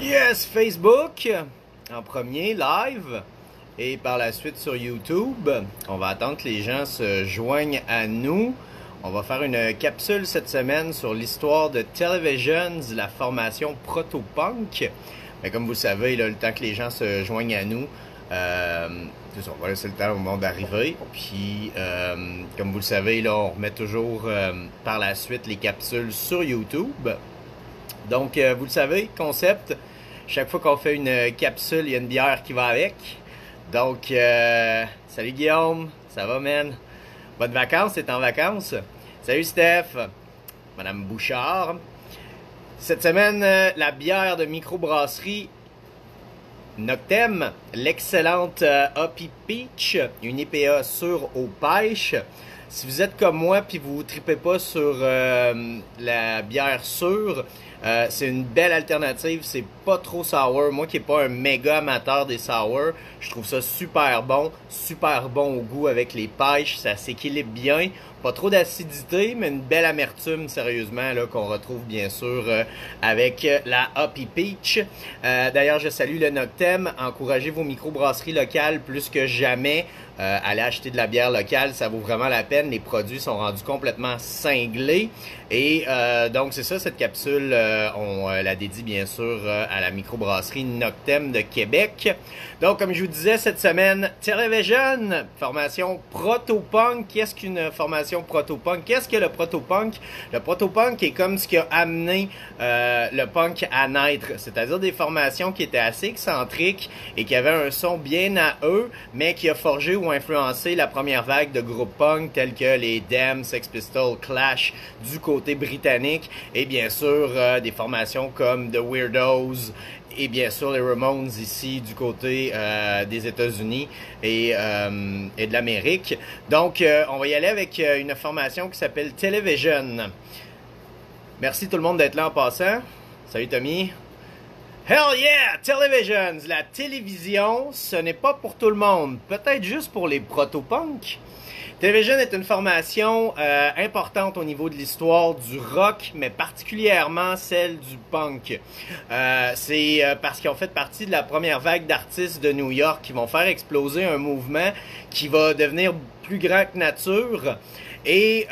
Yes, Facebook en premier, live, et par la suite sur YouTube. On va attendre que les gens se joignent à nous. On va faire une capsule cette semaine sur l'histoire de Televisions, la formation proto-punk. Mais comme vous le savez, là, le temps que les gens se joignent à nous, on va laisser le temps au monde d'arriver. Puis, comme vous le savez, là, on remet toujours par la suite les capsules sur YouTube. Donc, vous le savez, concept, chaque fois qu'on fait une capsule, il y a une bière qui va avec. Donc, salut Guillaume, ça va, man? Bonnes vacances, t'es en vacances? Salut Steph, Madame Bouchard. Cette semaine, la bière de microbrasserie Noctem, l'excellente Hoppy Peach, une IPA sûre aux pêches. Si vous êtes comme moi puis vous tripez pas sur la bière sûre, c'est une belle alternative, c'est pas trop sour. Moi qui n'ai pas un méga amateur des sour, je trouve ça super bon au goût avec les pêches, ça s'équilibre bien. Pas trop d'acidité, mais une belle amertume, sérieusement, là, qu'on retrouve bien sûr avec la Hoppy Peach. D'ailleurs, je salue le Noctem. Encouragez vos microbrasseries locales plus que jamais. Allez acheter de la bière locale, ça vaut vraiment la peine. Les produits sont rendus complètement cinglés. Et donc, c'est ça, cette capsule, on la dédie bien sûr à la microbrasserie Noctem de Québec. Donc, comme je vous disais, cette semaine, Television, formation proto-punk. Qu'est-ce qu'une formation proto-punk? Qu'est-ce que le proto-punk? Le proto-punk est comme ce qui a amené le punk à naître, c'est-à-dire des formations qui étaient assez excentriques et qui avaient un son bien à eux, mais qui a forgé ou influencé la première vague de groupes punk tels que les Damned, Sex Pistols, Clash du côté britannique et bien sûr des formations comme The Weirdos et bien sûr les Ramones ici du côté des États-Unis et de l'Amérique. Donc on va y aller avec une formation qui s'appelle Television. Merci tout le monde d'être là en passant. Salut Tommy. Hell yeah! Televisions! La télévision, ce n'est pas pour tout le monde. Peut-être juste pour les proto-punks. Television est une formation importante au niveau de l'histoire du rock, mais particulièrement celle du punk. C'est parce qu'ils ont fait partie de la première vague d'artistes de New York qui vont faire exploser un mouvement qui va devenir plus grand que nature. Et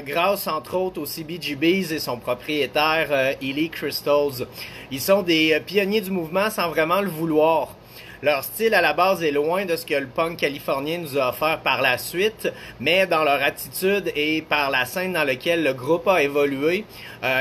grâce entre autres au CBGBs et son propriétaire Ely Crystals. Ils sont des pionniers du mouvement sans vraiment le vouloir. Leur style à la base est loin de ce que le punk californien nous a offert par la suite, mais dans leur attitude et par la scène dans laquelle le groupe a évolué,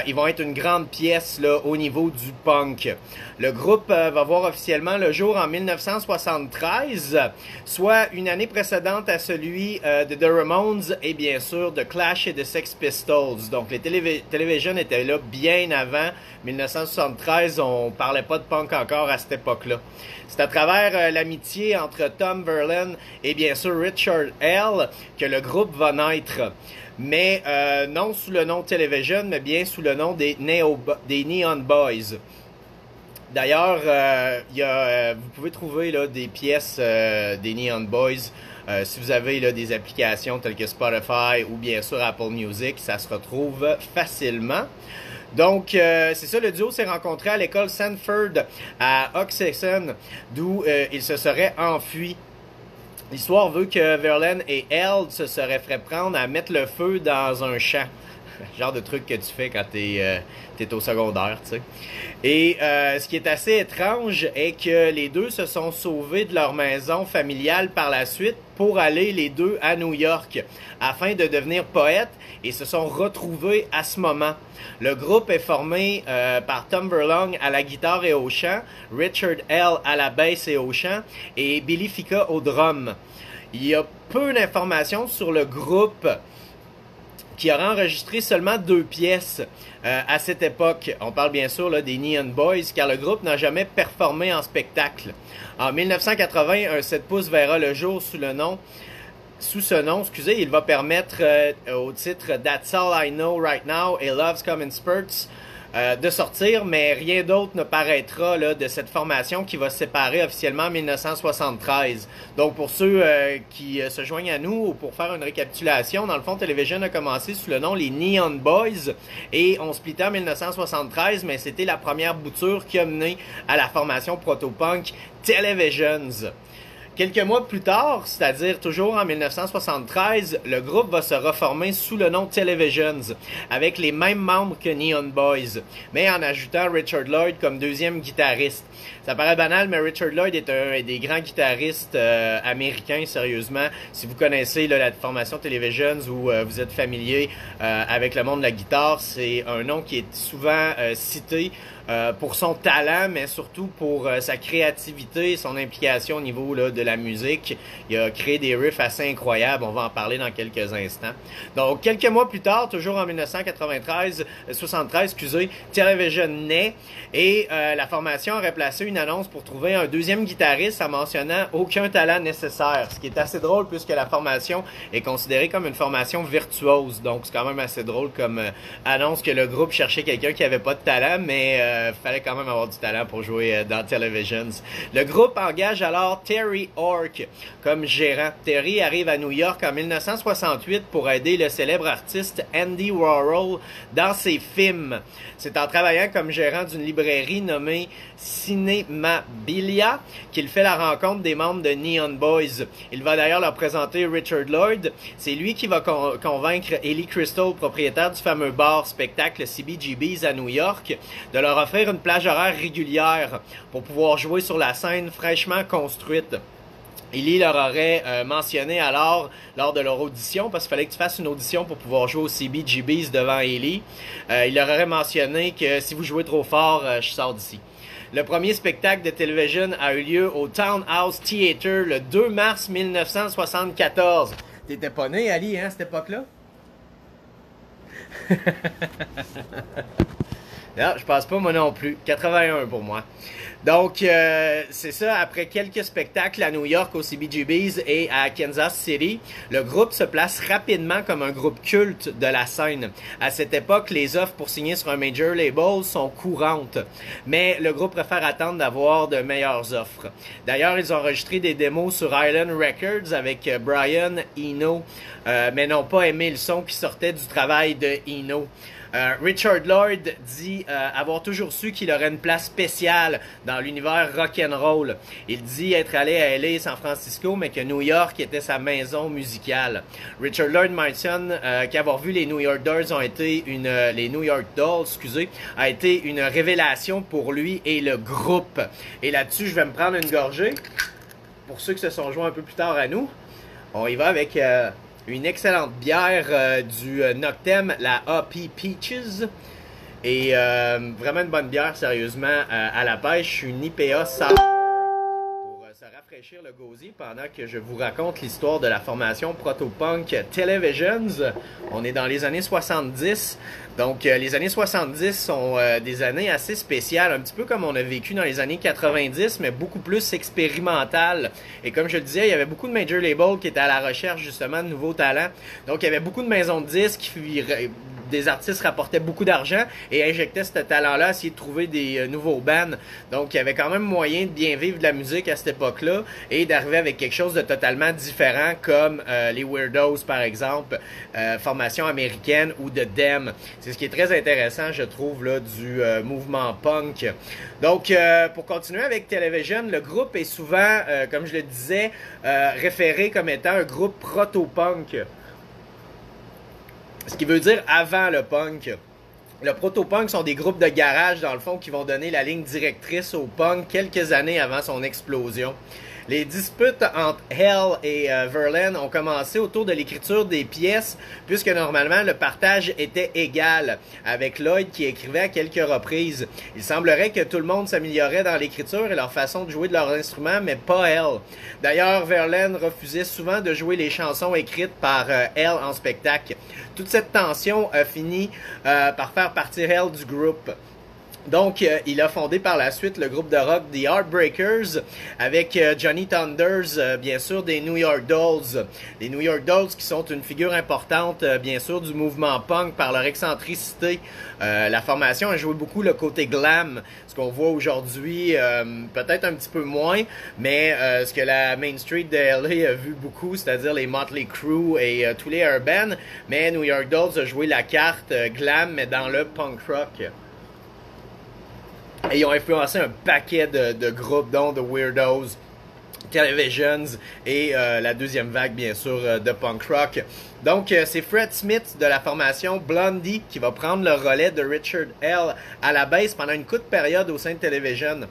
ils vont être une grande pièce là, au niveau du punk. Le groupe va voir officiellement le jour en 1973, soit une année précédente à celui de The Ramones et bien sûr de Clash et de Sex Pistols. Donc les Television étaient là bien avant 1973, on parlait pas de punk encore à cette époque-là. C'est à travers l'amitié entre Tom Verlaine et bien sûr Richard Hell que le groupe va naître. Mais non sous le nom Television, mais bien sous le nom des Neon Boys. D'ailleurs, vous pouvez trouver là, des pièces des Neon Boys si vous avez là, des applications telles que Spotify ou bien sûr Apple Music, ça se retrouve facilement. Donc, c'est ça, le duo s'est rencontré à l'école Sanford à Oxexon, d'où ils se seraient enfuis. L'histoire veut que Verlaine et Held se seraient fait prendre à mettre le feu dans un champ. Genre de truc que tu fais quand t'es au secondaire, tu sais. Et ce qui est assez étrange est que les deux se sont sauvés de leur maison familiale par la suite pour aller les deux à New York afin de devenir poètes et se sont retrouvés à ce moment. Le groupe est formé par Tom Verlaine à la guitare et au chant, Richard Hell à la basse et au chant et Billy Fica au drum. Il y a peu d'informations sur le groupe qui aura enregistré seulement 2 pièces à cette époque. On parle bien sûr là, des Neon Boys, car le groupe n'a jamais performé en spectacle. En 1980, un 7 pouces verra le jour sous ce nom, excusez, il va permettre au titre That's All I Know Right Now et Love's Come in Spurts de sortir, mais rien d'autre ne paraîtra là, de cette formation qui va se séparer officiellement en 1973. Donc pour ceux qui se joignent à nous, pour faire une récapitulation, dans le fond, Television a commencé sous le nom les Neon Boys et on splittait en 1973, mais c'était la première bouture qui a mené à la formation proto-punk Televisions. Quelques mois plus tard, c'est-à-dire toujours en 1973, le groupe va se reformer sous le nom Televisions, avec les mêmes membres que Neon Boys, mais en ajoutant Richard Lloyd comme deuxième guitariste. Ça paraît banal, mais Richard Lloyd est un des grands guitaristes américains, sérieusement. Si vous connaissez là, la formation Televisions ou vous êtes familier avec le monde de la guitare, c'est un nom qui est souvent cité pour son talent, mais surtout pour sa créativité, son implication au niveau là, de la musique. Il a créé des riffs assez incroyables, on va en parler dans quelques instants. Donc, quelques mois plus tard, toujours en 1973, Television naît et la formation aurait placé une annonce pour trouver un deuxième guitariste en mentionnant aucun talent nécessaire, ce qui est assez drôle puisque la formation est considérée comme une formation virtuose. Donc, c'est quand même assez drôle comme annonce que le groupe cherchait quelqu'un qui avait pas de talent, mais fallait quand même avoir du talent pour jouer dans Televisions. Le groupe engage alors Terry Ork comme gérant. Terry arrive à New York en 1968 pour aider le célèbre artiste Andy Warhol dans ses films. C'est en travaillant comme gérant d'une librairie nommée Cinemabilia qu'il fait la rencontre des membres de Neon Boys. Il va d'ailleurs leur présenter Richard Lloyd. C'est lui qui va convaincre Ellie Crystal, propriétaire du fameux bar spectacle CBGB's à New York, de leur offrir une plage horaire régulière pour pouvoir jouer sur la scène fraîchement construite. Ellie leur aurait mentionné alors, lors de leur audition, parce qu'il fallait que tu fasses une audition pour pouvoir jouer au CBGB's devant Ellie, il leur aurait mentionné que si vous jouez trop fort, je sors d'ici. Le premier spectacle de Television a eu lieu au Townhouse Theatre le 2 mars 1974. T'étais pas né, Ali, hein, à cette époque-là? Non, je pense pas, moi non plus. 81 pour moi. Donc, c'est ça, après quelques spectacles à New York, au CBGB's et à Kansas City, le groupe se place rapidement comme un groupe culte de la scène. À cette époque, les offres pour signer sur un major label sont courantes, mais le groupe préfère attendre d'avoir de meilleures offres. D'ailleurs, ils ont enregistré des démos sur Island Records avec Brian Eno, mais n'ont pas aimé le son qui sortait du travail de Eno. Richard Lloyd dit avoir toujours su qu'il aurait une place spéciale dans l'univers rock'n'roll. Il dit être allé à LA et San Francisco, mais que New York était sa maison musicale. Richard Lloyd mentionne qu'avoir vu les New York Dolls a été une révélation pour lui et le groupe. Et là-dessus, je vais me prendre une gorgée. Pour ceux qui se sont joints un peu plus tard à nous, on y va avec une excellente bière du Noctem, la AP Peaches. Et vraiment une bonne bière, sérieusement, à la pêche. Une IPA sour pour se rafraîchir le gosier pendant que je vous raconte l'histoire de la formation proto-punk Televisions. On est dans les années 70. Donc, les années 70 sont des années assez spéciales, un petit peu comme on a vécu dans les années 90, mais beaucoup plus expérimentales. Et comme je le disais, il y avait beaucoup de major labels qui étaient à la recherche justement de nouveaux talents. Donc, il y avait beaucoup de maisons de disques qui des artistes rapportaient beaucoup d'argent et injectaient ce talent-là, essayer de trouver des nouveaux bands. Donc, il y avait quand même moyen de bien vivre de la musique à cette époque-là et d'arriver avec quelque chose de totalement différent comme les Weirdos, par exemple, formation américaine ou de Dem. C'est ce qui est très intéressant, je trouve, là, du mouvement punk. Donc, pour continuer avec Television, le groupe est souvent, comme je le disais, référé comme étant un groupe proto-punk. Ce qui veut dire avant le punk. Le proto-punk sont des groupes de garage, dans le fond, qui vont donner la ligne directrice au punk quelques années avant son explosion. Les disputes entre Hell et Verlaine ont commencé autour de l'écriture des pièces, puisque normalement le partage était égal, avec Lloyd qui écrivait à quelques reprises. Il semblerait que tout le monde s'améliorait dans l'écriture et leur façon de jouer de leurs instruments, mais pas Hell. D'ailleurs, Verlaine refusait souvent de jouer les chansons écrites par Hell en spectacle. Toute cette tension a fini par faire partir Hell du groupe. Donc, il a fondé par la suite le groupe de rock The Heartbreakers avec Johnny Thunders, bien sûr, des New York Dolls. Les New York Dolls qui sont une figure importante, bien sûr, du mouvement punk par leur excentricité. La formation a joué beaucoup le côté glam, ce qu'on voit aujourd'hui, peut-être un petit peu moins, mais ce que la Main Street de LA a vu beaucoup, c'est-à-dire les Motley Crue et tous les urban. Mais New York Dolls a joué la carte glam, mais dans le punk rock. Et ils ont influencé un paquet de groupes, dont The Weirdos, Televisions et la deuxième vague, bien sûr, de punk rock. Donc, c'est Fred Smith de la formation Blondie qui va prendre le relais de Richard Hell à la basse pendant une courte période au sein de Television.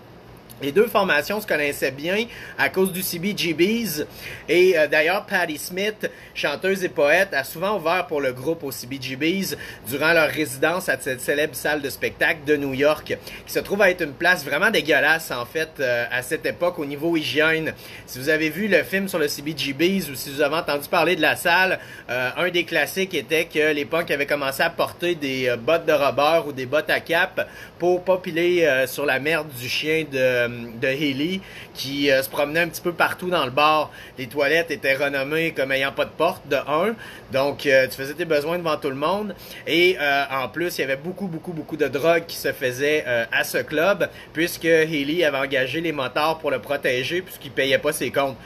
Les deux formations se connaissaient bien à cause du CBGBs et d'ailleurs Patti Smith, chanteuse et poète, a souvent ouvert pour le groupe au CBGBs durant leur résidence à cette célèbre salle de spectacle de New York qui se trouve à être une place vraiment dégueulasse en fait à cette époque au niveau hygiène. Si vous avez vu le film sur le CBGBs ou si vous avez entendu parler de la salle, un des classiques était que les punks avaient commencé à porter des bottes de rubber ou des bottes à cap pour pas piler sur la merde du chien de Healy qui se promenait un petit peu partout dans le bar. Les toilettes étaient renommées comme ayant pas de porte de 1, donc tu faisais tes besoins devant tout le monde et en plus il y avait beaucoup de drogue qui se faisait à ce club puisque Healy avait engagé les motards pour le protéger puisqu'il payait pas ses comptes.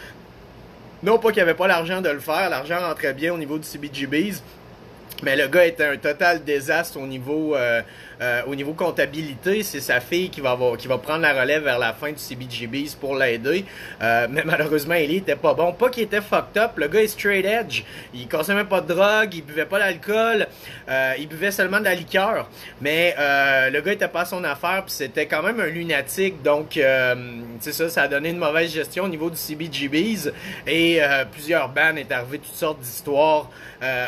Non pas qu'il n'y avait pas l'argent de le faire, l'argent rentrait bien au niveau du CBGBs, mais le gars était un total désastre au niveau comptabilité. C'est sa fille qui va prendre la relève vers la fin du CBGBs pour l'aider. Mais malheureusement, Healy était pas bon. Pas qu'il était fucked up. Le gars est straight edge. Il consommait pas de drogue, il buvait pas d'alcool, il buvait seulement de la liqueur. Mais le gars était pas à son affaire, puis c'était quand même un lunatique. Donc, c'est ça, ça a donné une mauvaise gestion au niveau du CBGBs. Et plusieurs bands est arrivé toutes sortes d'histoires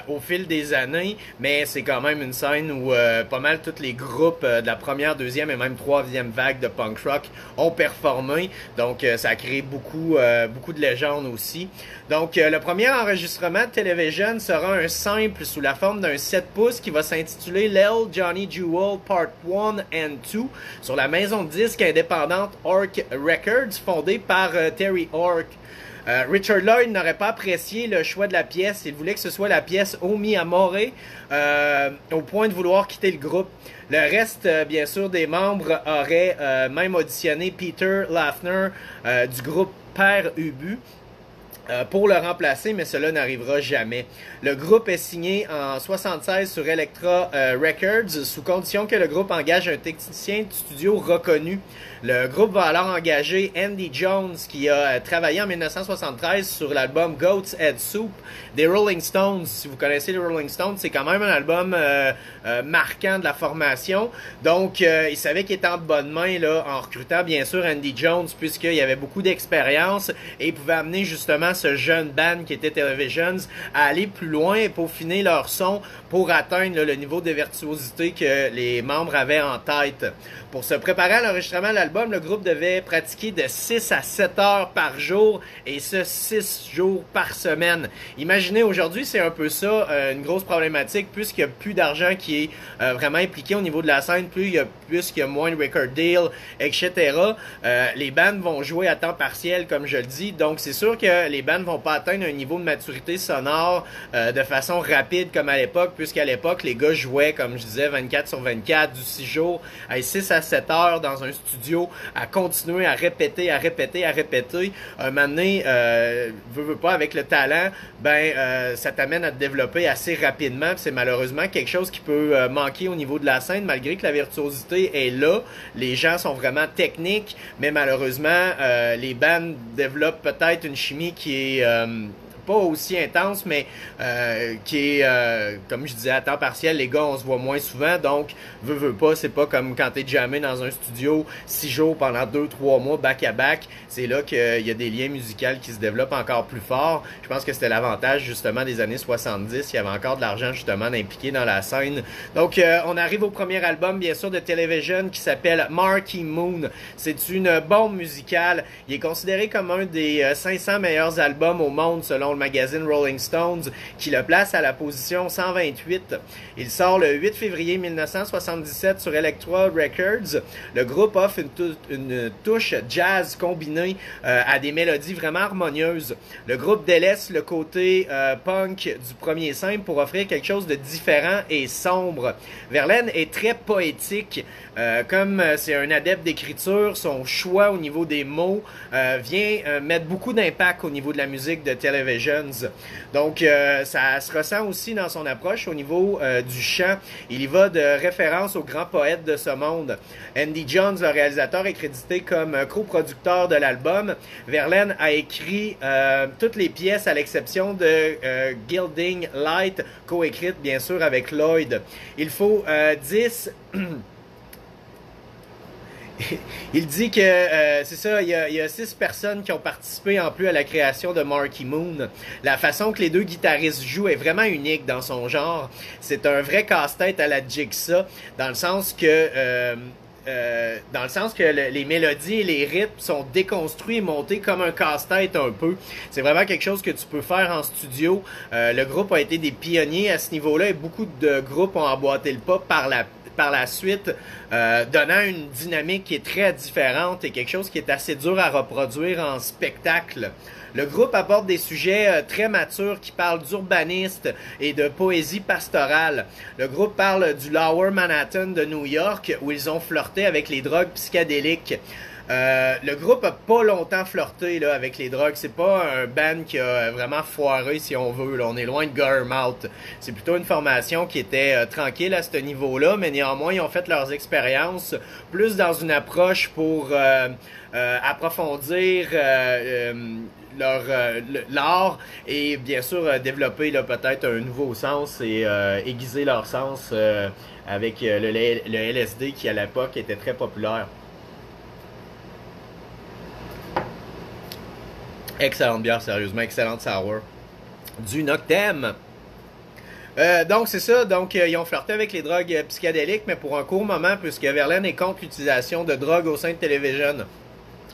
au fil des années. Mais c'est quand même une scène où pas mal tous les groupes de la première, deuxième et même troisième vague de punk rock ont performé. Donc ça a créé beaucoup de légendes aussi. Donc le premier enregistrement de Television sera un simple sous la forme d'un 7 pouces qui va s'intituler Lil Johnny Jewel Part 1 and 2 sur la maison de disques indépendante Ork Records fondée par Terry Ork. Richard Lloyd n'aurait pas apprécié le choix de la pièce. Il voulait que ce soit la pièce Oh Mi Amore au point de vouloir quitter le groupe. Le reste, bien sûr, des membres auraient même auditionné Peter Lafner du groupe Père Ubu pour le remplacer, mais cela n'arrivera jamais. Le groupe est signé en 76 sur Elektra Records sous condition que le groupe engage un technicien de studio reconnu. Le groupe va alors engager Andy Jones qui a travaillé en 1973 sur l'album Goat's Head Soup des Rolling Stones. Si vous connaissez les Rolling Stones, c'est quand même un album marquant de la formation. Donc, il savait qu'il était en bonne main là, en recrutant bien sûr Andy Jones puisqu'il y avait beaucoup d'expérience et il pouvait amener justement ce jeune band qui était Televisions à aller plus loin et peaufiner leur son pour atteindre là, le niveau de virtuosité que les membres avaient en tête. Pour se préparer à l'enregistrement de l'album, le groupe devait pratiquer de 6 à 7 heures par jour et ce 6 jours par semaine. Imaginez aujourd'hui, c'est un peu ça, une grosse problématique puisqu'il n'y a plus d'argent qui est vraiment impliqué au niveau de la scène, puisqu'il y a moins de record deal, etc. Les bands vont jouer à temps partiel, comme je le dis, donc c'est sûr que les bands vont pas atteindre un niveau de maturité sonore de façon rapide comme à l'époque, puisqu'à l'époque, les gars jouaient, comme je disais, 24 sur 24, du 6 jours, à 6 à 7 heures dans un studio, à continuer à répéter. Un moment donné, veux pas, avec le talent, ça t'amène à te développer assez rapidement. C'est malheureusement quelque chose qui peut manquer au niveau de la scène, malgré que la virtuosité est là. Les gens sont vraiment techniques, mais malheureusement, les bands développent peut-être une chimie qui est pas aussi intense, mais qui est, comme je disais, à temps partiel. Les gars, on se voit moins souvent, donc veux pas, c'est pas comme quand t'es jammé dans un studio 6 jours pendant 2-3 mois back-à-back. C'est là qu'il y a des liens musicaux qui se développent encore plus fort. Je pense que c'était l'avantage justement des années 70. Il y avait encore de l'argent justement impliqué dans la scène. Donc on arrive au premier album bien sûr de Television qui s'appelle Marquee Moon. C'est une bombe musicale. Il est considéré comme un des 500 meilleurs albums au monde selon selon le magazine Rolling Stones, qui le place à la position 128. Il sort le 8 février 1977 sur Elektra Records. Le groupe offre une touche jazz combinée à des mélodies vraiment harmonieuses. Le groupe délaisse le côté punk du premier simple pour offrir quelque chose de différent et sombre. Verlaine est très poétique. Comme c'est un adepte d'écriture, son choix au niveau des mots vient mettre beaucoup d'impact au niveau de la musique de Televisions. Donc, ça se ressent aussi dans son approche au niveau du chant. Il y va de référence aux grands poètes de ce monde. Andy Johns, le réalisateur, est crédité comme coproducteur de l'album. Verlaine a écrit toutes les pièces à l'exception de Gilding Light, coécrite bien sûr avec Lloyd. Il faut 10... Il dit que c'est ça, il y a 6 personnes qui ont participé en plus à la création de Marquee Moon. La façon que les deux guitaristes jouent est vraiment unique dans son genre. C'est un vrai casse-tête à la Jigsaw, dans le sens que les mélodies et les rythmes sont déconstruits et montés comme un casse-tête un peu. C'est vraiment quelque chose que tu peux faire en studio. Le groupe a été des pionniers à ce niveau-là et beaucoup de groupes ont emboîté le pas par la suite, donnant une dynamique qui est très différente et quelque chose qui est assez dur à reproduire en spectacle. Le groupe aborde des sujets très matures qui parlent d'urbanisme et de poésie pastorale. Le groupe parle du Lower Manhattan de New York où ils ont flirté avec les drogues psychédéliques. Le groupe a pas longtemps flirté là, avec les drogues. C'est pas un band qui a vraiment foiré, si on veut. Là. On est loin de Guttermouth. C'est plutôt une formation qui était tranquille à ce niveau-là, mais néanmoins, ils ont fait leurs expériences plus dans une approche pour approfondir l'art et bien sûr développer peut-être un nouveau sens et aiguiser leur sens avec le LSD qui à l'époque était très populaire. Excellente bière, sérieusement, excellente sour. Du Noctem. Donc c'est ça, donc ils ont flirté avec les drogues psychédéliques, mais pour un court moment, puisque Verlaine est contre l'utilisation de drogue au sein de Television.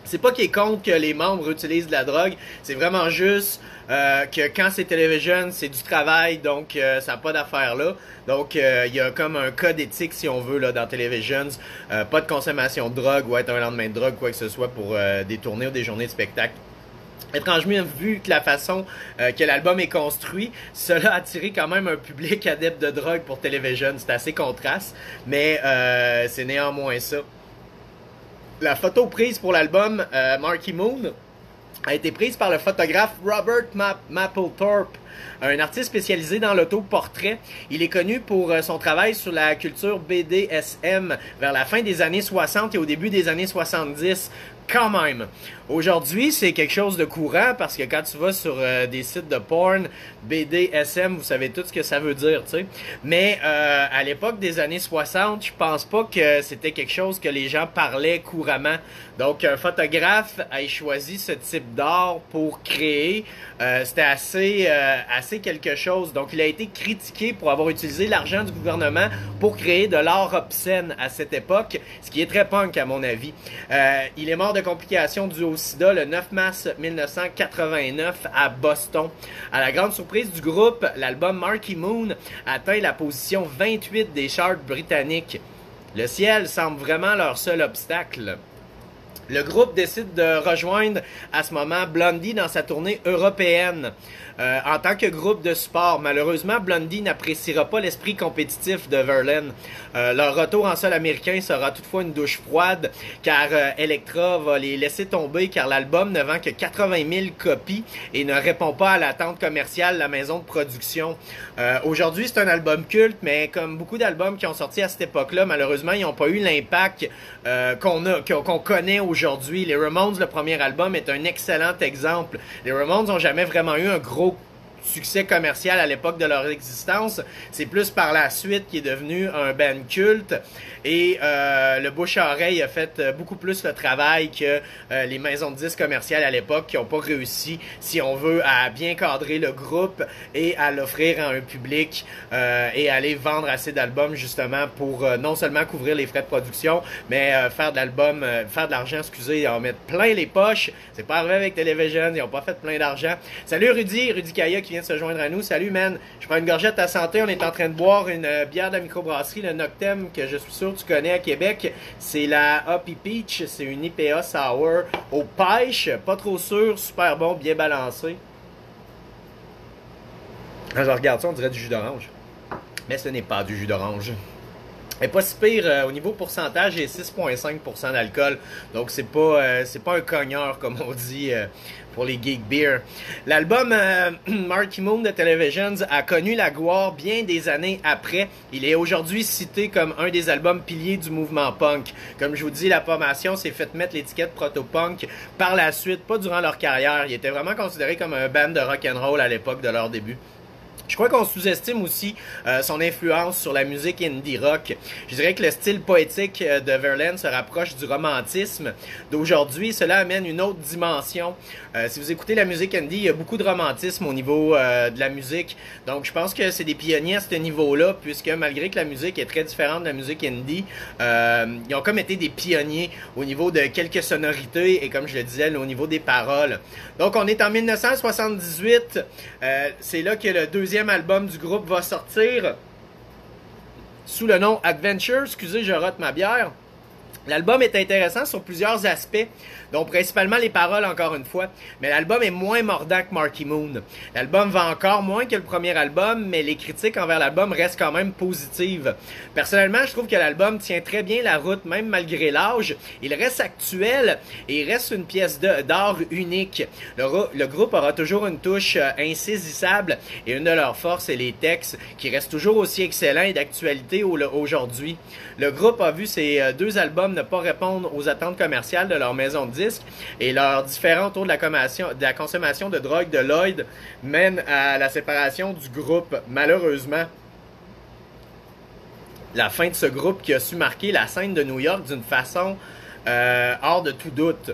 C'est pas qu'il est contre que les membres utilisent de la drogue, c'est vraiment juste que quand c'est Television, c'est du travail, donc ça n'a pas d'affaire là. Donc il y a comme un code éthique, si on veut, là, dans Television. Pas de consommation de drogue ou être un lendemain de drogue, quoi que ce soit, pour des tournées ou des journées de spectacle. Étrangement, vu que la façon que l'album est construit, cela a attiré quand même un public adepte de drogue pour Television. C'est assez contraste, mais c'est néanmoins ça. La photo prise pour l'album Marquee Moon a été prise par le photographe Robert Mapplethorpe, un artiste spécialisé dans l'autoportrait. Il est connu pour son travail sur la culture BDSM vers la fin des années 60 et au début des années 70. Quand même. Aujourd'hui, c'est quelque chose de courant parce que quand tu vas sur des sites de porn, BDSM, vous savez tout ce que ça veut dire, tu sais. Mais à l'époque des années 60, je pense pas que c'était quelque chose que les gens parlaient couramment. Donc, un photographe a choisi ce type d'art pour créer. C'était assez quelque chose. Donc, il a été critiqué pour avoir utilisé l'argent du gouvernement pour créer de l'art obscène à cette époque, ce qui est très punk à mon avis. Il est mort de complications dues au sida le 9 mars 1989 à Boston. À la grande surprise du groupe, l'album Marquee Moon atteint la position 28 des charts britanniques. Le ciel semble vraiment leur seul obstacle. Le groupe décide de rejoindre à ce moment Blondie dans sa tournée européenne en tant que groupe de support. Malheureusement, Blondie n'appréciera pas l'esprit compétitif de Verlaine. Leur retour en sol américain sera toutefois une douche froide car Elektra va les laisser tomber car l'album ne vend que 80 000 copies et ne répond pas à l'attente commerciale de la maison de production. Aujourd'hui, c'est un album culte, mais comme beaucoup d'albums qui ont sorti à cette époque-là, malheureusement, ils n'ont pas eu l'impact qu'on connaît aujourd'hui. Les Ramones, le premier album, est un excellent exemple. Les Ramones n'ont jamais vraiment eu succès commercial à l'époque de leur existence. C'est plus par la suite qui est devenu un band culte. Et le bouche-à-oreille a fait beaucoup plus le travail que les maisons de disques commerciales à l'époque qui n'ont pas réussi, si on veut, à bien cadrer le groupe et à l'offrir à un public et aller vendre assez d'albums justement pour non seulement couvrir les frais de production, mais faire de l'argent, excusez, en mettre plein les poches. C'est pas arrivé avec Television, ils n'ont pas fait plein d'argent. Salut Rudy Kaya qui vient de se joindre à nous. Salut man, je prends une gorgette à ta santé. On est en train de boire une bière de la microbrasserie, le Noctem, que je suis sûr que tu connais à Québec. C'est la Hoppy Peach, c'est une IPA sour aux pêches, pas trop sûr, super bon, bien balancé. Quand je regarde ça, on dirait du jus d'orange. Mais ce n'est pas du jus d'orange. Elle est pas si pire au niveau pourcentage, il y a 6,5% d'alcool. Donc c'est pas un cogneur comme on dit pour les geek beer. L'album Marquee Moon de Televisions a connu la gloire bien des années après. Il est aujourd'hui cité comme un des albums piliers du mouvement punk. Comme je vous dis, la formation s'est fait mettre l'étiquette proto-punk par la suite, pas durant leur carrière. Ils étaient vraiment considérés comme un band de rock'n'roll à l'époque de leur début. Je crois qu'on sous-estime aussi son influence sur la musique indie rock. Je dirais que le style poétique de Verlaine se rapproche du romantisme d'aujourd'hui. Cela amène une autre dimension. Si vous écoutez la musique indie, il y a beaucoup de romantisme au niveau de la musique. Donc je pense que c'est des pionniers à ce niveau-là, puisque malgré que la musique est très différente de la musique indie, ils ont comme été des pionniers au niveau de quelques sonorités et comme je le disais, au niveau des paroles. Donc on est en 1978. C'est là que le deuxième album du groupe va sortir sous le nom Adventure. Excusez, je rate ma bière. L'album est intéressant sur plusieurs aspects, dont principalement les paroles encore une fois, mais l'album est moins mordant que Marquee Moon. L'album vend encore moins que le premier album, mais les critiques envers l'album restent quand même positives. Personnellement, je trouve que l'album tient très bien la route, même malgré l'âge. Il reste actuel et il reste une pièce d'art unique. Le groupe aura toujours une touche insaisissable et une de leurs forces est les textes qui restent toujours aussi excellents et d'actualité aujourd'hui. Le groupe a vu ses deux albums ne pas répondre aux attentes commerciales de leur maison de disques et leurs différents tours de la consommation de drogue de Lloyd mènent à la séparation du groupe. Malheureusement, la fin de ce groupe qui a su marquer la scène de New York d'une façon hors de tout doute.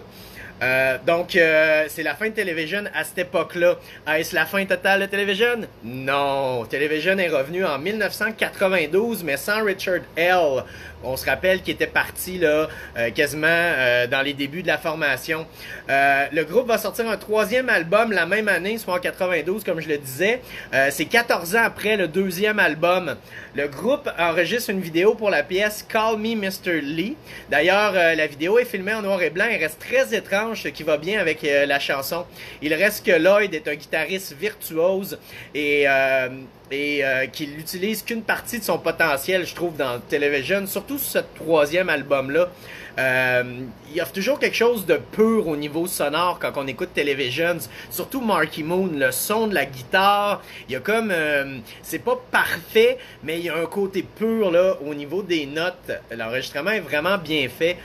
Donc, c'est la fin de Television à cette époque-là. Est-ce la fin totale de Television? Non. Television est revenu en 1992, mais sans Richard L. On se rappelle qu'il était parti là, quasiment dans les débuts de la formation. Le groupe va sortir un troisième album la même année, soit en 92, comme je le disais. C'est 14 ans après le deuxième album. Le groupe enregistre une vidéo pour la pièce Call Me Mr. Lee. D'ailleurs, la vidéo est filmée en noir et blanc et reste très étrange, ce qui va bien avec la chanson. Il reste que Lloyd est un guitariste virtuose et qu'il n'utilise qu'une partie de son potentiel, je trouve, dans Television, surtout sur ce troisième album-là. Il offre toujours quelque chose de pur au niveau sonore quand on écoute Television, surtout Marquee Moon, le son de la guitare, il y a comme, c'est pas parfait, mais il y a un côté pur là au niveau des notes. L'enregistrement est vraiment bien fait.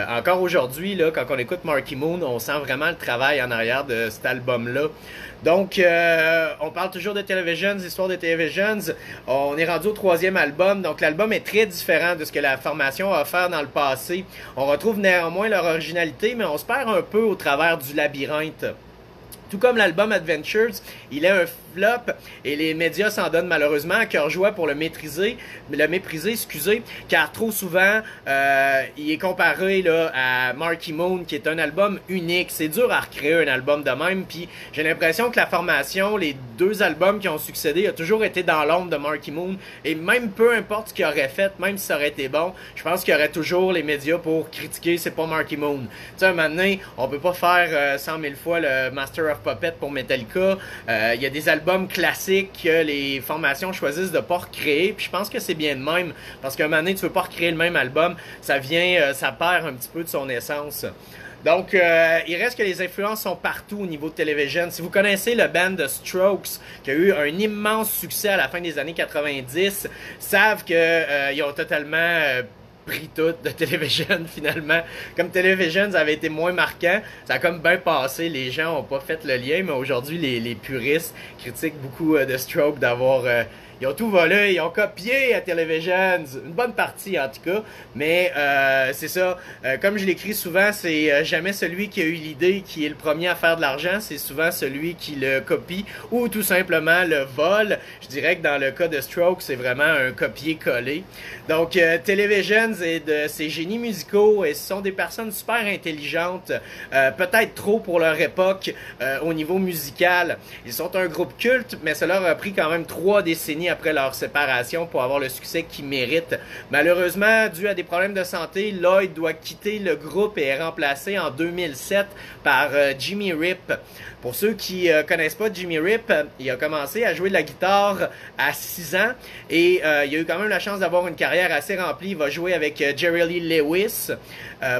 Encore aujourd'hui, là, quand on écoute Marquee Moon, on sent vraiment le travail en arrière de cet album-là. Donc, on parle toujours de Televisions, l'histoire de Televisions. On est rendu au troisième album, donc l'album est très différent de ce que la formation a offert dans le passé. On retrouve néanmoins leur originalité, mais on se perd un peu au travers du labyrinthe. Tout comme l'album Adventures, il est un flop et les médias s'en donnent malheureusement à cœur joie pour le mépriser, car trop souvent, il est comparé là, à Marquee Moon, qui est un album unique. C'est dur à recréer un album de même, puis j'ai l'impression que la formation, les deux albums qui ont succédé, a toujours été dans l'ombre de Marquee Moon, et même peu importe ce qu'il aurait fait, même si ça aurait été bon, je pense qu'il y aurait toujours les médias pour critiquer, c'est pas Marquee Moon. Tu sais, un moment donné, on peut pas faire 100 000 fois le Master of Puppet pour Metallica. Il y a des albums classiques que les formations choisissent de pas recréer, puis je pense que c'est bien de même, parce qu'à un moment donné, tu veux pas recréer le même album, ça perd un petit peu de son essence. Donc, il reste que les influences sont partout au niveau de Television. Si vous connaissez le band The Strokes, qui a eu un immense succès à la fin des années 90, savent que ils ont totalement pris tout de Television finalement. Comme Television, ça avait été moins marquant, ça a comme bien passé, les gens ont pas fait le lien, mais aujourd'hui les puristes critiquent beaucoup de Stroke d'avoir... ils ont tout volé, ils ont copié à Television, une bonne partie en tout cas, mais c'est ça, comme je l'écris souvent, c'est jamais celui qui a eu l'idée qui est le premier à faire de l'argent, c'est souvent celui qui le copie ou tout simplement le vole. Je dirais que dans le cas de Stroke, c'est vraiment un copier-coller. Donc Television et de ces génies musicaux, et ce sont des personnes super intelligentes, peut-être trop pour leur époque au niveau musical. Ils sont un groupe culte, mais ça leur a pris quand même 3 décennies après leur séparation pour avoir le succès qu'ils méritent. Malheureusement, dû à des problèmes de santé, Lloyd doit quitter le groupe et est remplacé en 2007 par Jimmy Rip. Pour ceux qui connaissent pas Jimmy Rip, il a commencé à jouer de la guitare à 6 ans et il a eu quand même la chance d'avoir une carrière assez remplie. Il va jouer avec Jerry Lee Lewis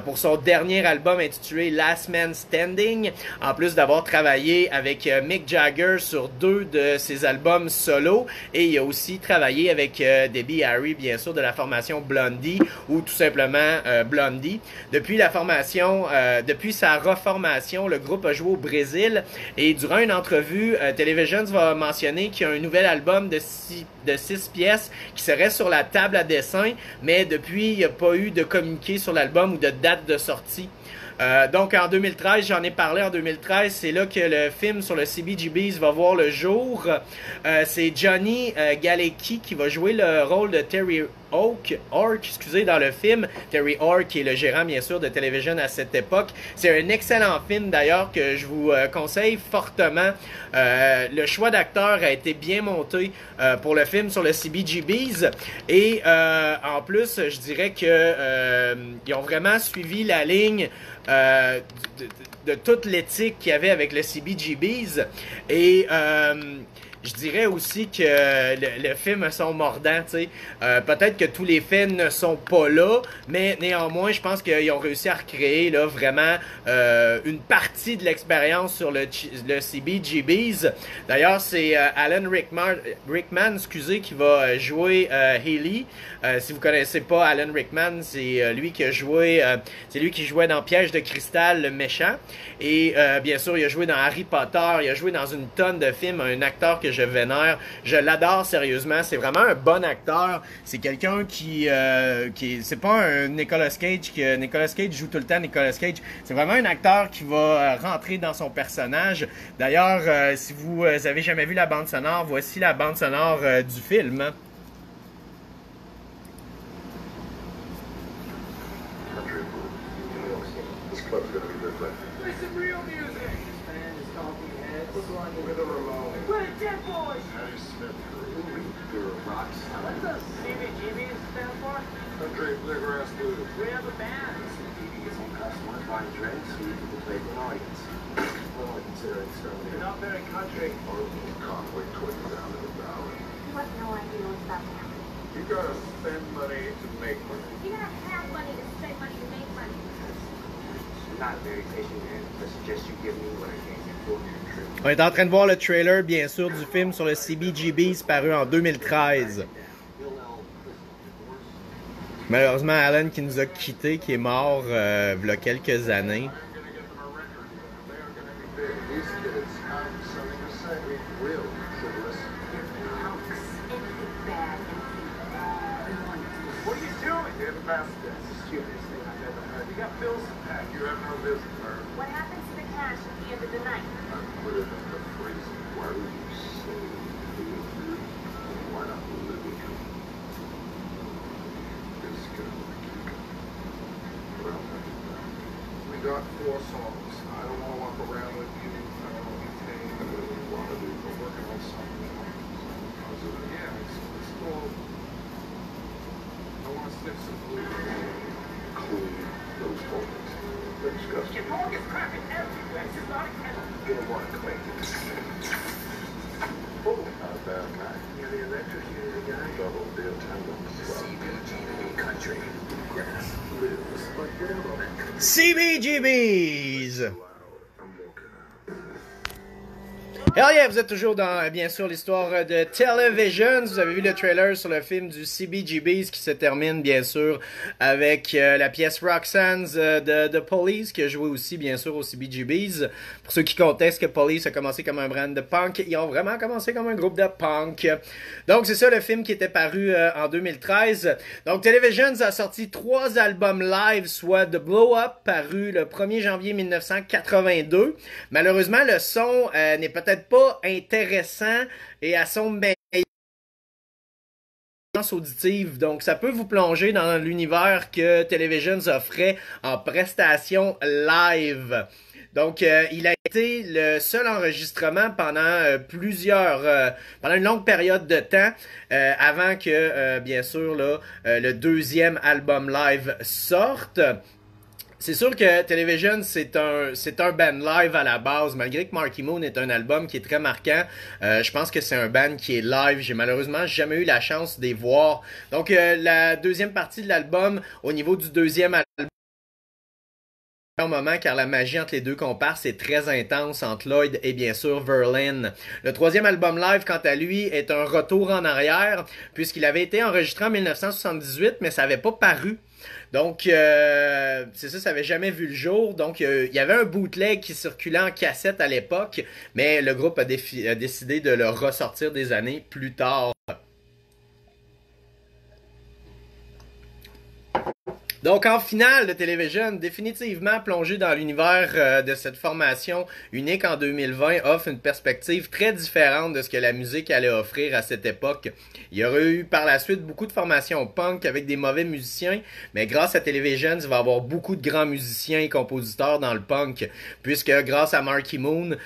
pour son dernier album intitulé Last Man Standing, en plus d'avoir travaillé avec Mick Jagger sur 2 de ses albums solo, et il a aussi travaillé avec Debbie Harry, bien sûr, de la formation Blondie, ou tout simplement Blondie. Depuis sa reformation, le groupe a joué au Brésil, et durant une entrevue, Television va mentionner qu'il y a un nouvel album de 6 pièces qui serait sur la table à dessin, mais depuis, il n'y a pas eu de communiqué sur l'album ou de date de sortie. Donc en 2013, j'en ai parlé en 2013, c'est là que le film sur le CBGBs va voir le jour. C'est Johnny Galecki qui va jouer le rôle de Terry Ork, dans le film. Terry Ork qui est le gérant bien sûr de Television à cette époque. C'est un excellent film d'ailleurs que je vous conseille fortement. Le choix d'acteurs a été bien monté pour le film sur le CBGBs, et en plus je dirais que ils ont vraiment suivi la ligne de toute l'éthique qu'il y avait avec le CBGBs, et je dirais aussi que le film sont mordants, tu sais. Peut-être que tous les faits ne sont pas là, mais néanmoins, je pense qu'ils ont réussi à recréer là vraiment une partie de l'expérience sur le CBGBs. D'ailleurs, c'est Alan Rickman, qui va jouer Haley. Si vous connaissez pas Alan Rickman, c'est lui qui jouait dans Piège de cristal, le méchant. Et bien sûr, il a joué dans Harry Potter, il a joué dans une tonne de films, un acteur que je vénère. Je l'adore sérieusement. C'est vraiment un bon acteur. C'est quelqu'un c'est pas un Nicolas Cage, Nicolas Cage joue tout le temps Nicolas Cage. C'est vraiment un acteur qui va rentrer dans son personnage. D'ailleurs, si vous avez jamais vu la bande sonore, voici la bande sonore du film. On est en train de voir le trailer, bien sûr, du film sur le CBGBs paru en 2013. Malheureusement, Alan qui nous a quittés, qui est mort il y a quelques années. Got 4 songs. I don't want to walk around with you. I don't want to be tamed. I really want to do. We're working on something. Yeah, it's called. I want to stick some glue. Clean those holes. They're disgusting. Your dog is cracking everywhere. You're not a kennel. You're gonna want to clean it. Oh, not a bad guy. You're the electrocuted guy. Double the attendance. CBGB country. Grass lives like the CBGBs! Hell yeah, vous êtes toujours dans, bien sûr, l'histoire de Television. Vous avez vu le trailer sur le film du CBGB's qui se termine, bien sûr, avec la pièce Roxanne's de The Police, qui a joué aussi, bien sûr, au CBGB's. Pour ceux qui contestent que Police a commencé comme un brand de punk, ils ont vraiment commencé comme un groupe de punk. Donc, c'est ça le film qui était paru en 2013. Donc, Television a sorti 3 albums live, soit The Blow Up, paru le 1er janvier 1982. Malheureusement, le son n'est peut-être pas intéressant et à son meilleur auditive. Donc, ça peut vous plonger dans l'univers que Television offrait en prestation live. Donc, il a été le seul enregistrement pendant pendant une longue période de temps, avant que, bien sûr, là, le deuxième album live sorte. C'est sûr que Television, c'est un band live à la base, malgré que Marquee Moon est un album qui est très marquant. Je pense que c'est un band qui est live. J'ai malheureusement jamais eu la chance de les voir. Donc, la deuxième partie de l'album, au niveau du deuxième album, au moment, car la magie entre les deux comparses est très intense entre Lloyd et bien sûr Verlaine. Le troisième album live, quant à lui, est un retour en arrière, puisqu'il avait été enregistré en 1978, mais ça n'avait pas paru. Donc, c'est ça, ça avait jamais vu le jour. Donc, il y avait un bootleg qui circulait en cassette à l'époque, mais le groupe a décidé de le ressortir des années plus tard. Donc, en finale de Television, définitivement plongé dans l'univers de cette formation unique en 2020, offre une perspective très différente de ce que la musique allait offrir à cette époque. Il y aurait eu par la suite beaucoup de formations punk avec des mauvais musiciens, mais grâce à Television, il va y avoir beaucoup de grands musiciens et compositeurs dans le punk, puisque grâce à Marquee Moon,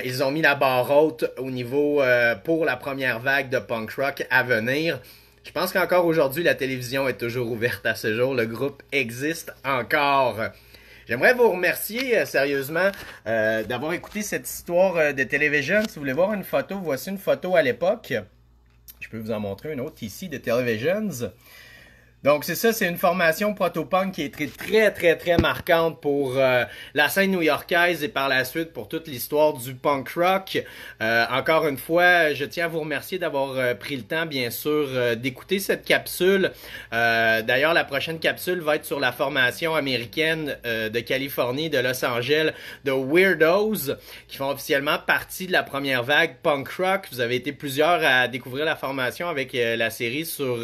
ils ont mis la barre haute au niveau pour la première vague de punk rock à venir. Je pense qu'encore aujourd'hui, la télévision est toujours ouverte à ce jour. Le groupe existe encore. J'aimerais vous remercier sérieusement d'avoir écouté cette histoire de Television. Si vous voulez voir une photo, voici une photo à l'époque. Je peux vous en montrer une autre ici de Televisions. Donc c'est ça, c'est une formation proto-punk qui est très marquante pour la scène new-yorkaise et par la suite pour toute l'histoire du punk rock. Encore une fois, je tiens à vous remercier d'avoir pris le temps, bien sûr, d'écouter cette capsule. D'ailleurs, la prochaine capsule va être sur la formation américaine de Californie, de Los Angeles, de Weirdos, qui font officiellement partie de la première vague punk rock. Vous avez été plusieurs à découvrir la formation avec la série sur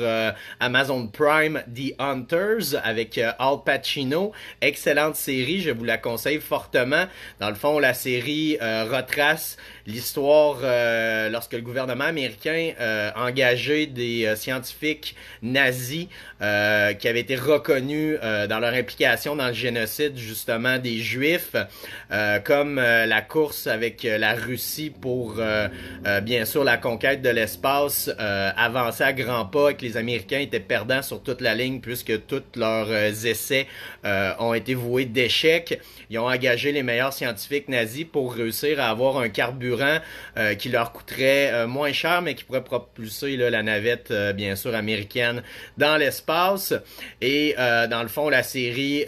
Amazon Prime, The Hunters avec Al Pacino. Excellente série, je vous la conseille fortement. Dans le fond, la série retrace l'histoire lorsque le gouvernement américain engageait des scientifiques nazis qui avaient été reconnus dans leur implication dans le génocide justement des Juifs, comme la course avec la Russie pour bien sûr la conquête de l'espace avançait à grands pas et que les Américains étaient perdants sur toute la ligne puisque tous leurs essais ont été voués d'échecs. Ils ont engagé les meilleurs scientifiques nazis pour réussir à avoir un carburant qui leur coûterait moins cher, mais qui pourrait propulser là, la navette, bien sûr, américaine dans l'espace. Et dans le fond, la série,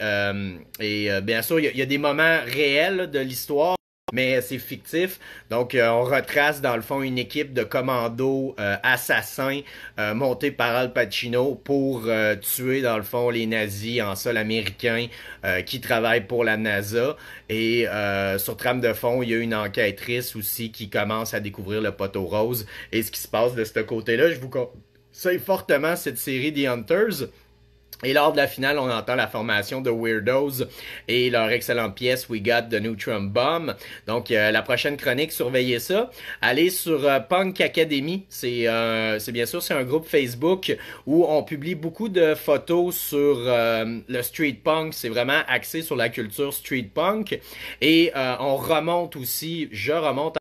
bien sûr, il y a des moments réels de l'histoire, mais c'est fictif. Donc, on retrace, dans le fond, une équipe de commandos assassins montée par Al Pacino pour tuer, dans le fond, les nazis en sol américain qui travaillent pour la NASA. Et sur trame de fond, il y a une enquêtrice aussi qui commence à découvrir le poteau rose et ce qui se passe de ce côté-là. Je vous conseille fortement cette série The Hunters. Et lors de la finale, on entend la formation de Weirdos et leur excellente pièce We Got the Neutron Bomb. Donc, la prochaine chronique, surveillez ça. Allez sur Punk Academy. C'est bien sûr, c'est un groupe Facebook où on publie beaucoup de photos sur le street punk. C'est vraiment axé sur la culture street punk. Et on remonte aussi, je remonte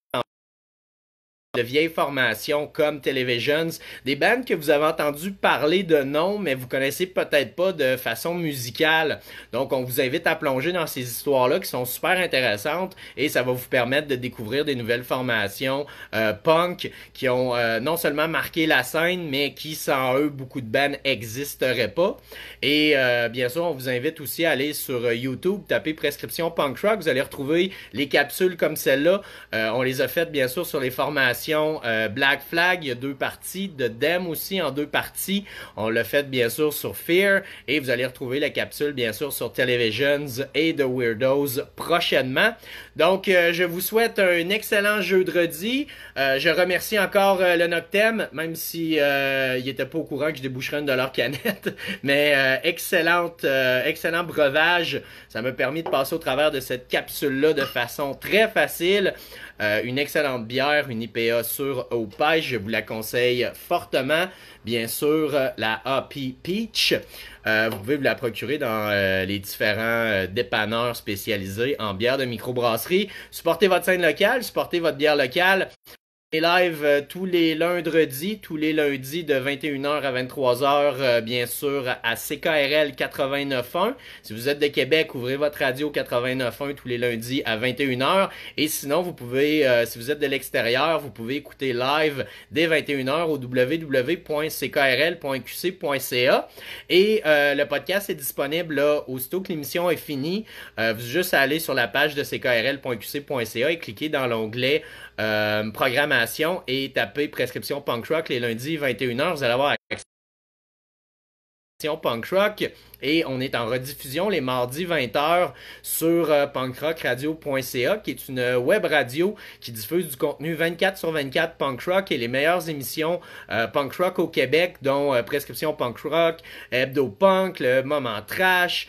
de vieilles formations comme Televisions, des bands que vous avez entendu parler de nom, mais vous connaissez peut-être pas de façon musicale. Donc, on vous invite à plonger dans ces histoires-là qui sont super intéressantes et ça va vous permettre de découvrir des nouvelles formations punk qui ont non seulement marqué la scène, mais qui, sans eux, beaucoup de bands n'existeraient pas. Et bien sûr, on vous invite aussi à aller sur YouTube, taper Prescription Punk Rock. Vous allez retrouver les capsules comme celle-là. On les a faites, bien sûr, sur les formations Black Flag, il y a 2 parties, de Dem aussi en 2 parties. On l'a fait bien sûr sur Fear et vous allez retrouver la capsule bien sûr sur Televisions et The Weirdos prochainement. Donc je vous souhaite un excellent jeudi. Je remercie encore le Noctem, même si il était pas au courant que je déboucherais une de leurs canettes, mais excellent breuvage. Ça m'a permis de passer au travers de cette capsule-là de façon très facile. Une excellente bière, une IPA sur Eau Pêche, je vous la conseille fortement. Bien sûr, la Hoppy Peach. Vous pouvez vous la procurer dans les différents dépanneurs spécialisés en bière de microbrasserie. Supportez votre scène locale, supportez votre bière locale. Et live tous les lundis de 21h à 23h, bien sûr, à CKRL 89.1. Si vous êtes de Québec, ouvrez votre radio 89.1 tous les lundis à 21h. Et sinon, vous pouvez, si vous êtes de l'extérieur, vous pouvez écouter live dès 21h au www.ckrl.qc.ca. Et le podcast est disponible là, aussitôt que l'émission est finie. Vous juste aller sur la page de ckrl.qc.ca et cliquer dans l'onglet programmation et taper Prescription Punk Rock les lundis 21h. Vous allez avoir accès à Punk Rock. Et on est en rediffusion les mardis 20h sur punkrockradio.ca, qui est une web radio qui diffuse du contenu 24/24 punk rock et les meilleures émissions punk rock au Québec, dont Prescription Punk Rock, Hebdo Punk, le Moment Trash,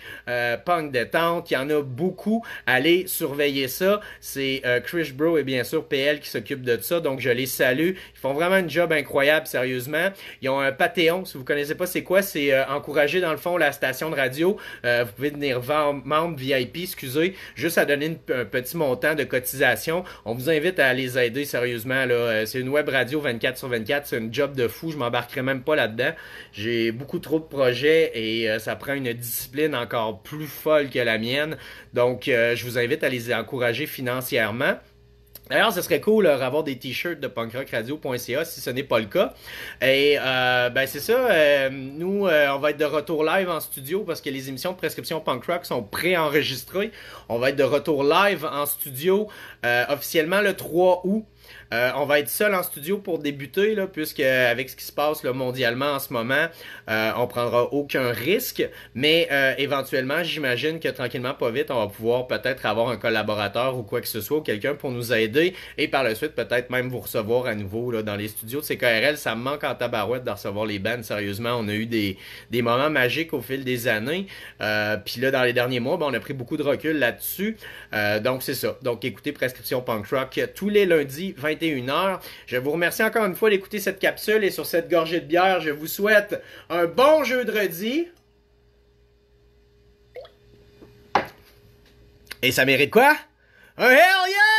Punk Détente. Il y en a beaucoup. Allez surveiller ça. C'est Chris Bro et bien sûr PL qui s'occupent de ça. Donc je les salue. Ils font vraiment un job incroyable, sérieusement. Ils ont un Patreon. Si vous connaissez pas c'est quoi, c'est encourager dans le fond la station de radio. Vous pouvez devenir membre VIP, juste à donner un petit montant de cotisation. On vous invite à les aider sérieusement. Là. C'est une web radio 24/24. C'est un job de fou. Je m'embarquerai même pas là-dedans. J'ai beaucoup trop de projets et ça prend une discipline encore plus folle que la mienne. Donc, je vous invite à les encourager financièrement. D'ailleurs, ce serait cool d'avoir des t-shirts de punkrockradio.ca si ce n'est pas le cas. Et ben c'est ça, nous on va être de retour live en studio parce que les émissions de Prescription Punk Rock sont pré-enregistrées. On va être de retour live en studio officiellement le 3 août. On va être seul en studio pour débuter, là, puisque avec ce qui se passe là, mondialement en ce moment, on prendra aucun risque, mais éventuellement, j'imagine que tranquillement, pas vite, on va pouvoir peut-être avoir un collaborateur ou quoi que ce soit, ou quelqu'un pour nous aider, et par la suite, peut-être même vous recevoir à nouveau là, dans les studios de CKRL. Ça me manque en tabarouette de recevoir les bands, sérieusement. On a eu des moments magiques au fil des années, puis là, dans les derniers mois, ben, on a pris beaucoup de recul là-dessus, donc c'est ça. Donc écoutez Prescription Punk Rock tous les lundis, 21h. Je vous remercie encore une fois d'écouter cette capsule et sur cette gorgée de bière, je vous souhaite un bon jeudi. Et ça mérite quoi? Un hell yeah!